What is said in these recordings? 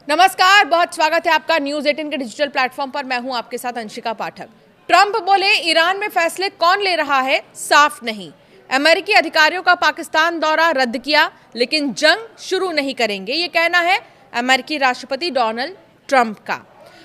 नमस्कार, बहुत स्वागत है आपका न्यूज़ 18 के डिजिटल प्लेटफॉर्म पर। मैं हूं आपके साथ अंशिका पाठक। ट्रंप बोले ईरान में फैसले कौन ले रहा है साफ नहीं। अमेरिकी अधिकारियों का पाकिस्तान दौरा रद्द किया लेकिन जंग शुरू नहीं करेंगे, ये कहना है अमेरिकी राष्ट्रपति डोनाल्ड ट्रंप का।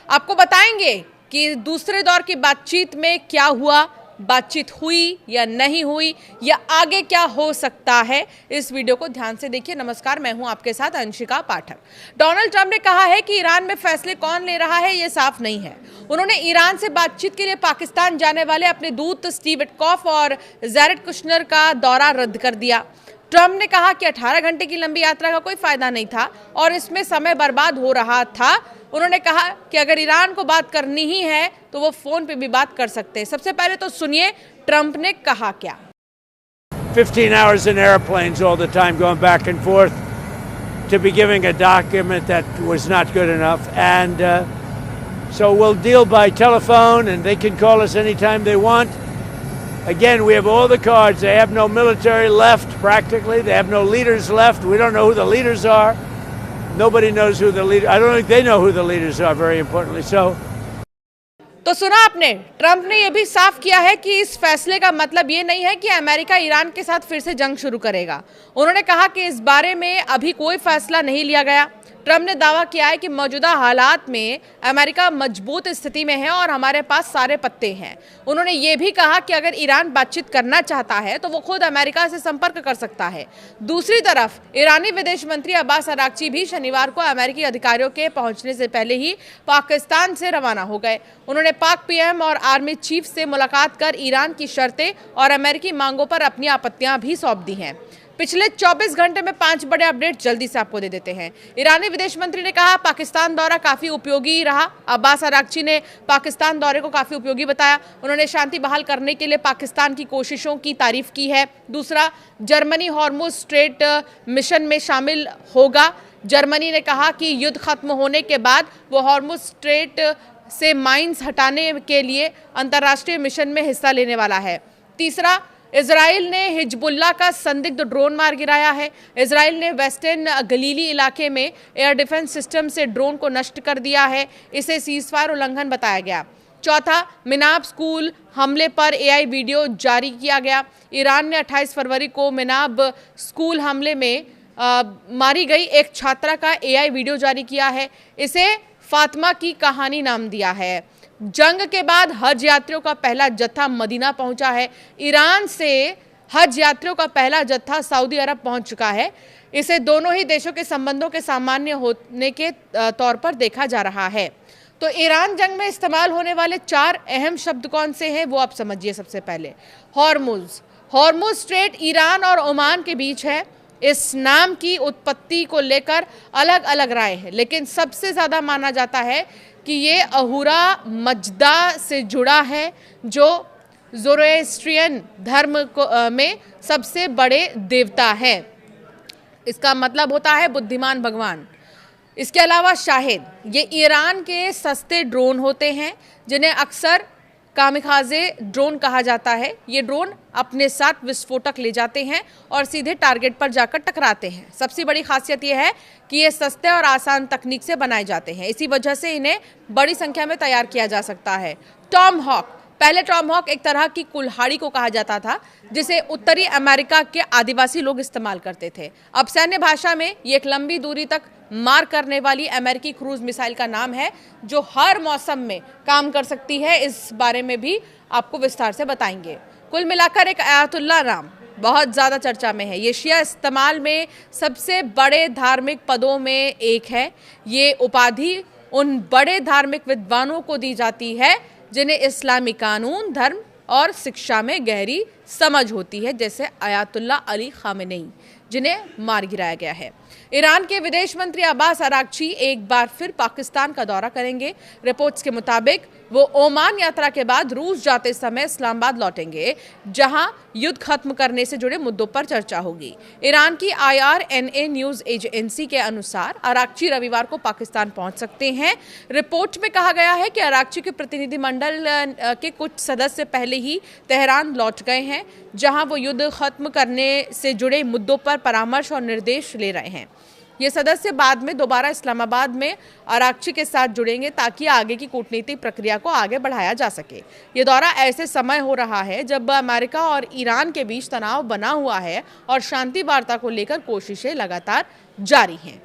आपको बताएंगे कि दूसरे दौर की बातचीत में क्या हुआ, बातचीत हुई या नहीं हुई, या आगे क्या हो सकता है। इस वीडियो को ध्यान से देखिए। नमस्कार, मैं हूं आपके साथ अंशिका पाठक। डोनाल्ड ट्रंप ने कहा है कि ईरान में फैसले कौन ले रहा है ये साफ नहीं है। उन्होंने ईरान से बातचीत के लिए पाकिस्तान जाने वाले अपने दूत स्टीव विटकॉफ और जैरेड कुशनर का दौरा रद्द कर दिया। ट्रंप ने कहा कि 18 घंटे की लंबी यात्रा का कोई फायदा नहीं था और इसमें समय बर्बाद हो रहा था। उन्होंने कहा कि अगर ईरान को बात करनी ही है तो वो फोन पे भी बात कर सकते हैं। सबसे पहले तो सुनिए ट्रंप ने कहा क्या। 15 hours in airplanes all the time going back and forth to be giving a document that was not good enough, and so we'll deal by telephone and they can call us anytime they want. Again, we have all the cards. They have no military left practically. They have no leaders left. We don't know who the leaders are. Nobody knows who the leader. I don't think they know who the leaders are, very importantly. तो सुना आपने, Trump ने यह भी साफ किया है कि इस फैसले का मतलब ये नहीं है कि अमेरिका ईरान के साथ फिर से जंग शुरू करेगा। उन्होंने कहा कि इस बारे में अभी कोई फैसला नहीं लिया गया। ट्रंप ने दावा किया है कि मौजूदा हालात में अमेरिका मजबूत स्थिति में है और हमारे पास सारे पत्ते हैं। उन्होंने ये भी कहा कि अगर ईरान बातचीत करना चाहता है तो वो खुद अमेरिका से संपर्क कर सकता है। दूसरी तरफ ईरानी विदेश मंत्री अब्बास अराक्ची भी शनिवार को अमेरिकी अधिकारियों के पहुंचने से पहले ही पाकिस्तान से रवाना हो गए। उन्होंने पाक पीएम और आर्मी चीफ से मुलाकात कर ईरान की शर्तें और अमेरिकी मांगों पर अपनी आपत्तियां भी सौंप दी हैं। पिछले 24 घंटे में 5 बड़े अपडेट जल्दी से आपको दे देते हैं। ईरानी विदेश मंत्री ने कहा पाकिस्तान दौरा काफी उपयोगी रहा। अब्बास अराक्ची ने पाकिस्तान दौरे को काफी उपयोगी बताया। उन्होंने शांति बहाल करने के लिए पाकिस्तान की कोशिशों की तारीफ की है। दूसरा, जर्मनी हॉर्मुज स्ट्रेट मिशन में शामिल होगा। जर्मनी ने कहा कि युद्ध खत्म होने के बाद वो हॉर्मुज स्ट्रेट से माइंस हटाने के लिए अंतर्राष्ट्रीय मिशन में हिस्सा लेने वाला है। तीसरा, इजराइल ने हिजबुल्लाह का संदिग्ध ड्रोन मार गिराया है। इजराइल ने वेस्टर्न गलीली इलाके में एयर डिफेंस सिस्टम से ड्रोन को नष्ट कर दिया है। इसे सीजफायर उल्लंघन बताया गया। चौथा, मिनाब स्कूल हमले पर एआई वीडियो जारी किया गया। ईरान ने 28 फरवरी को मिनाब स्कूल हमले में मारी गई एक छात्रा का एआई वीडियो जारी किया है। इसे फातिमा की कहानी नाम दिया है। जंग के बाद हज यात्रियों का पहला जत्था मदीना पहुंचा है। ईरान से हज यात्रियों का पहला जत्था सऊदी अरब पहुंच चुका है। इसे दोनों ही देशों के संबंधों के सामान्य होने के तौर पर देखा जा रहा है। तो ईरान जंग में इस्तेमाल होने वाले 4 अहम शब्द कौन से हैं वो आप समझिए। सबसे पहले हॉर्मुज स्ट्रेट ईरान और ओमान के बीच है। इस नाम की उत्पत्ति को लेकर अलग अलग राय है, लेकिन सबसे ज़्यादा माना जाता है कि ये अहूरा मजदा से जुड़ा है, जो ज़ोरोएस्ट्रियन धर्म में सबसे बड़े देवता है। इसका मतलब होता है बुद्धिमान भगवान। इसके अलावा शाहिद, ये ईरान के सस्ते ड्रोन होते हैं जिन्हें अक्सर कामिकाज़े ड्रोन कहा जाता है। ये ड्रोन अपने साथ विस्फोटक ले जाते हैं और सीधे टारगेट पर जाकर टकराते हैं। सबसे बड़ी खासियत यह है कि ये सस्ते और आसान तकनीक से बनाए जाते हैं। इसी वजह से इन्हें बड़ी संख्या में तैयार किया जा सकता है। टॉम हॉक, पहले टॉम हॉक एक तरह की कुल्हाड़ी को कहा जाता था जिसे उत्तरी अमेरिका के आदिवासी लोग इस्तेमाल करते थे। अब सैन्य भाषा में ये एक लंबी दूरी तक मार करने वाली अमेरिकी क्रूज मिसाइल का नाम है जो हर मौसम में काम कर सकती है। इस बारे में भी आपको विस्तार से बताएंगे। कुल मिलाकर एक आयतुल्लाह नाम बहुत ज़्यादा चर्चा में है। ये शिया इस्तेमाल में सबसे बड़े धार्मिक पदों में एक है। ये उपाधि उन बड़े धार्मिक विद्वानों को दी जाती है जिन्हें इस्लामी कानून, धर्म और शिक्षा में गहरी समझ होती है, जैसे आयतुल्लाह अली खामेनी, जिन्हें मार गिराया गया है। ईरान के विदेश मंत्री अब्बास अराक्ची एक बार फिर पाकिस्तान का दौरा करेंगे। रिपोर्ट्स के मुताबिक वो ओमान यात्रा के बाद रूस जाते समय इस्लामाबाद लौटेंगे, जहां युद्ध खत्म करने से जुड़े मुद्दों पर चर्चा होगी। ईरान की IRNA न्यूज़ एजेंसी के अनुसार अराक्ची रविवार को पाकिस्तान पहुंच सकते हैं। रिपोर्ट में कहा गया है कि अराक्ची के प्रतिनिधिमंडल के कुछ सदस्य पहले ही तेहरान लौट गए हैं, जहां वो युद्ध खत्म करने से जुड़े मुद्दों पर परामर्श और निर्देश ले रहे हैं। ये सदस्य बाद में दोबारा इस्लामाबाद में आरागची के साथ जुड़ेंगे ताकि आगे की कूटनीतिक प्रक्रिया को आगे बढ़ाया जा सके। ये दौरा ऐसे समय हो रहा है जब अमेरिका और ईरान के बीच तनाव बना हुआ है और शांति वार्ता को लेकर कोशिशें लगातार जारी हैं।